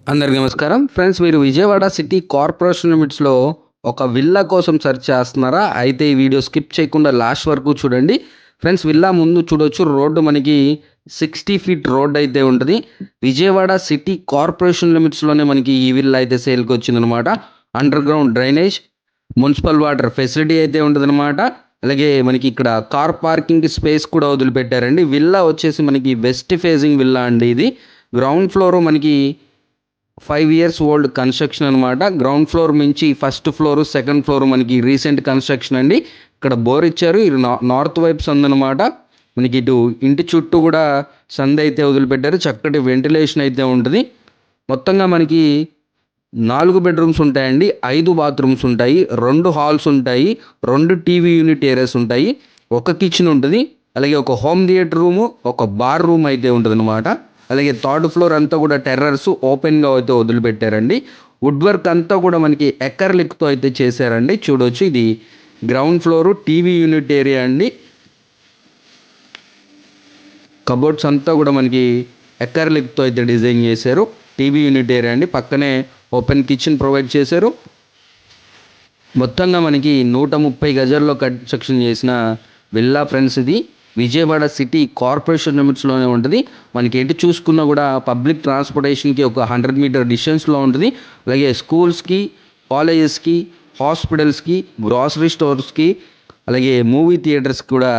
అందరికీ నమస్కారం ఫ్రెండ్స్. మీరు విజయవాడ సిటీ కార్పొరేషన్ లిమిట్స్లో ఒక విల్లా కోసం సెర్చ్ చేస్తున్నారా? అయితే ఈ వీడియో స్కిప్ చేయకుండా లాస్ట్ వరకు చూడండి ఫ్రెండ్స్. విల్లా ముందు చూడొచ్చు, రోడ్డు మనకి 60 ఫీట్ రోడ్ అయితే ఉంటుంది. విజయవాడ సిటీ కార్పొరేషన్ లిమిట్స్లోనే మనకి ఈ విల్లా అయితే సేల్కి వచ్చిందనమాట. Under ground drainage, municipal water facility అయితే ఉంటుందన్నమాట. అలాగే మనకి ఇక్కడ కార్ పార్కింగ్ స్పేస్ కూడా వదిలిపెట్టారండి. విల్లా వచ్చేసి మనకి వెస్ట్ ఫేసింగ్ విల్లా అండి. ఇది గ్రౌండ్ ఫ్లోర్ మనకి 5 ఇయర్స్ ఓల్డ్ కన్స్ట్రక్షన్ అనమాట. గ్రౌండ్ ఫ్లోర్ మించి ఫస్ట్ ఫ్లోర్, సెకండ్ ఫ్లోర్ మనకి రీసెంట్ కన్స్ట్రక్షన్ అండి. ఇక్కడ బోర్ ఇచ్చారు. ఇది నార్త్ వైపు సందు అనమాట. మనకి ఇటు ఇంటి చుట్టూ కూడా సందు అయితే వదిలిపెట్టారు. చక్కటి వెంటిలేషన్ అయితే ఉంటుంది. మొత్తంగా మనకి 4 బెడ్రూమ్స్ ఉంటాయండి, 5 బాత్రూమ్స్ ఉంటాయి, 2 హాల్స్ ఉంటాయి, 2 టీవీ యూనిట్ ఏరియాస్ ఉంటాయి, ఒక కిచెన్ ఉంటుంది, అలాగే ఒక హోమ్ థియేటర్ రూము, ఒక బార్ రూమ్ అయితే ఉంటుంది అనమాట. అలాగే థర్డ్ ఫ్లోర్ అంతా కూడా టెర్రర్స్ ఓపెన్గా అయితే వదిలిపెట్టారండి. వుడ్ వర్క్ అంతా కూడా మనకి ఎక్కర్లిక్తో అయితే చేశారండి. చూడవచ్చు, ఇది ground floor TV unit area అండి. కబోర్డ్స్ అంతా కూడా మనకి ఎక్కర్లిక్తో అయితే డిజైన్ చేశారు. టీవీ యూనిట్ ఏరియా అండి. పక్కనే ఓపెన్ కిచెన్ ప్రొవైడ్ చేశారు. మొత్తంగా మనకి 130 గజాల్లో కన్స్ట్రక్షన్ చేసిన విల్లా ఫ్రెండ్స్. ఇది విజయవాడ సిటీ కార్పొరేషన్ లిమిట్స్లోనే ఉంటుంది. మనకి ఎటు చూసుకున్నా కూడా పబ్లిక్ ట్రాన్స్పోర్టేషన్కి ఒక 100 మీటర్ డిస్టెన్స్లో ఉంటుంది. అలాగే స్కూల్స్కి, కాలేజెస్కి, హాస్పిటల్స్కి, గ్రాసరీ స్టోర్స్కి, అలాగే మూవీ థియేటర్స్కి కూడా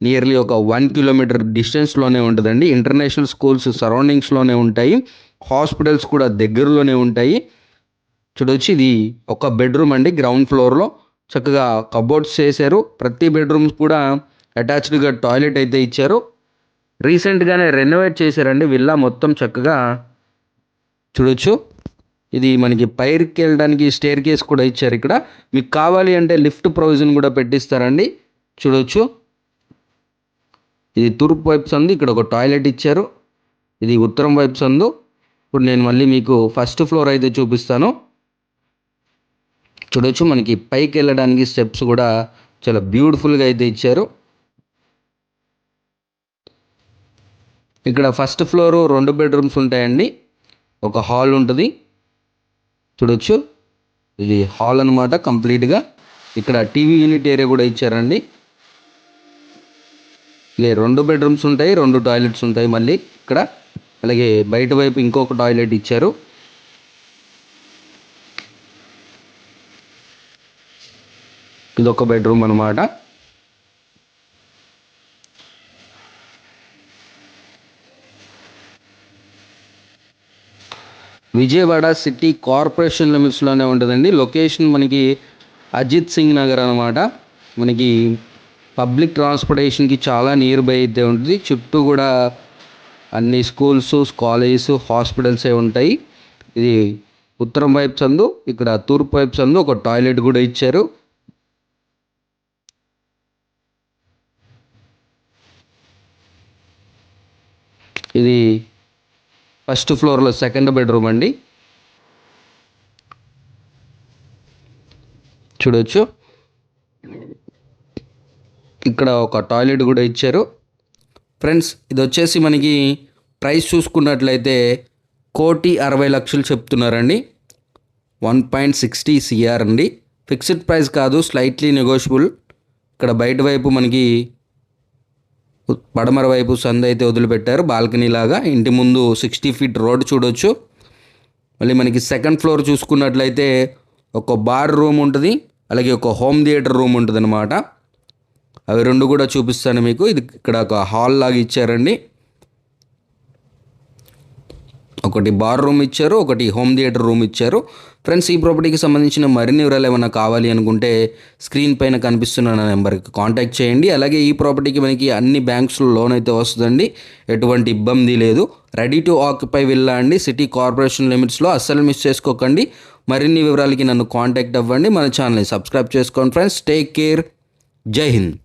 నియర్లీ ఒక 1 కిలోమీటర్ డిస్టెన్స్లోనే ఉంటుందండి. ఇంటర్నేషనల్ స్కూల్స్ సరౌండింగ్స్లోనే ఉంటాయి. హాస్పిటల్స్ కూడా దగ్గరలోనే ఉంటాయి. చూడవచ్చు, ఇది ఒక బెడ్రూమ్ అండి. గ్రౌండ్ ఫ్లోర్లో చక్కగా కబోర్డ్స్ చేశారు. ప్రతి బెడ్రూమ్స్ కూడా అటాచ్డ్గా టాయిలెట్ అయితే ఇచ్చారు. రీసెంట్గానే రెనోవేట్ చేశారండి విల్లా మొత్తం చక్కగా. చూడొచ్చు, ఇది మనకి పైకి వెళ్ళడానికి స్టేర్ కేస్ కూడా ఇచ్చారు. ఇక్కడ మీకు కావాలి అంటే లిఫ్ట్ ప్రొవిజన్ కూడా పెట్టిస్తారండి. చూడొచ్చు, ఇది తూర్పు వైపు సందు. ఇక్కడ ఒక టాయిలెట్ ఇచ్చారు. ఇది ఉత్తరం వైపు సందు. ఇప్పుడు నేను మళ్ళీ మీకు ఫస్ట్ ఫ్లోర్ అయితే చూపిస్తాను. చూడొచ్చు, మనకి పైకి వెళ్ళడానికి స్టెప్స్ కూడా చాలా బ్యూటిఫుల్గా అయితే ఇచ్చారు. ఇక్కడ ఫస్ట్ ఫ్లోర్ 2 బెడ్రూమ్స్ ఉంటాయండి, ఒక హాల్ ఉంటుంది. చూడొచ్చు, ఇది హాల్ అనమాట కంప్లీట్గా. ఇక్కడ టీవీ యూనిట్ ఏరియా కూడా ఇచ్చారండి. ఇలా 2 బెడ్రూమ్స్ ఉంటాయి, 2 టాయిలెట్స్ ఉంటాయి మళ్ళీ ఇక్కడ. అలాగే బయట వైపు ఇంకొక టాయిలెట్ ఇచ్చారు. ఇది ఒక బెడ్రూమ్ అనమాట. విజయవాడ సిటీ కార్పొరేషన్ లిమిట్స్లోనే ఉంటుందండి. లొకేషన్ మనకి అజిత్ సింగ్ నగర్ అనమాట. మనకి పబ్లిక్ ట్రాన్స్పోర్టేషన్కి చాలా నియర్ బై అయితే ఉంటుంది. చుట్టూ కూడా అన్ని స్కూల్స్, కాలేజెస్, హాస్పిటల్సే ఉంటాయి. ఇది ఉత్తరం వైపు సందు. ఇక్కడ తూర్పు వైపు సందు. ఒక టాయిలెట్ కూడా ఇచ్చారు. ఇది ఫస్ట్ ఫ్లోర్లో సెకండ్ బెడ్రూమ్ అండి. చూడవచ్చు, ఇక్కడ ఒక టాయిలెట్ కూడా ఇచ్చారు. ఫ్రెండ్స్, ఇది వచ్చేసి మనకి ప్రైస్ చూసుకున్నట్లయితే 1,60,00,000 చెప్తున్నారండి. 1.60 CR అండి. ఫిక్స్డ్ ప్రైస్ కాదు, స్లైట్లీ నెగోషియబుల్. ఇక్కడ బయట వైపు మనకి పడమర వైపు సందు అయితే వదిలిపెట్టారు, బాల్కనీ లాగా. ఇంటి ముందు 60 ఫీట్ రోడ్ చూడొచ్చు. మళ్ళీ మనకి సెకండ్ ఫ్లోర్ చూసుకున్నట్లయితే ఒక బార్ రూమ్ ఉంటుంది, అలాగే ఒక హోమ్ థియేటర్ రూమ్ ఉంటుంది అనమాట. అవి 2 కూడా చూపిస్తాను మీకు. ఇది ఇక్కడ ఒక హాల్ లాగా ఇచ్చారండి. ఒకటి బార్ రూమ్ ఇచ్చారు, ఒకటి హోమ్ థియేటర్ రూమ్ ఇచ్చారు. ఫ్రెండ్స్, ఈ ప్రాపర్టీకి సంబంధించిన మరిన్ని వివరాలు ఏమైనా కావాలి అనుకుంటే స్క్రీన్ పైన కనిపిస్తున్న నెంబర్కి కాంటాక్ట్ చేయండి. అలాగే ఈ ప్రాపర్టీకి మనకి అన్ని బ్యాంక్స్లో లోన్ అయితే వస్తుందండి, ఎటువంటి ఇబ్బంది లేదు. రెడీ టు ఆక్యుపై విల్లా అండి, సిటీ కార్పొరేషన్ లిమిట్స్లో. అస్సలు మిస్ చేసుకోకండి. మరిన్ని వివరాలకి నన్ను కాంటాక్ట్ అవ్వండి. మన ఛానల్ని సబ్స్క్రైబ్ చేసుకోండి ఫ్రెండ్స్. Take care. జై హింద్.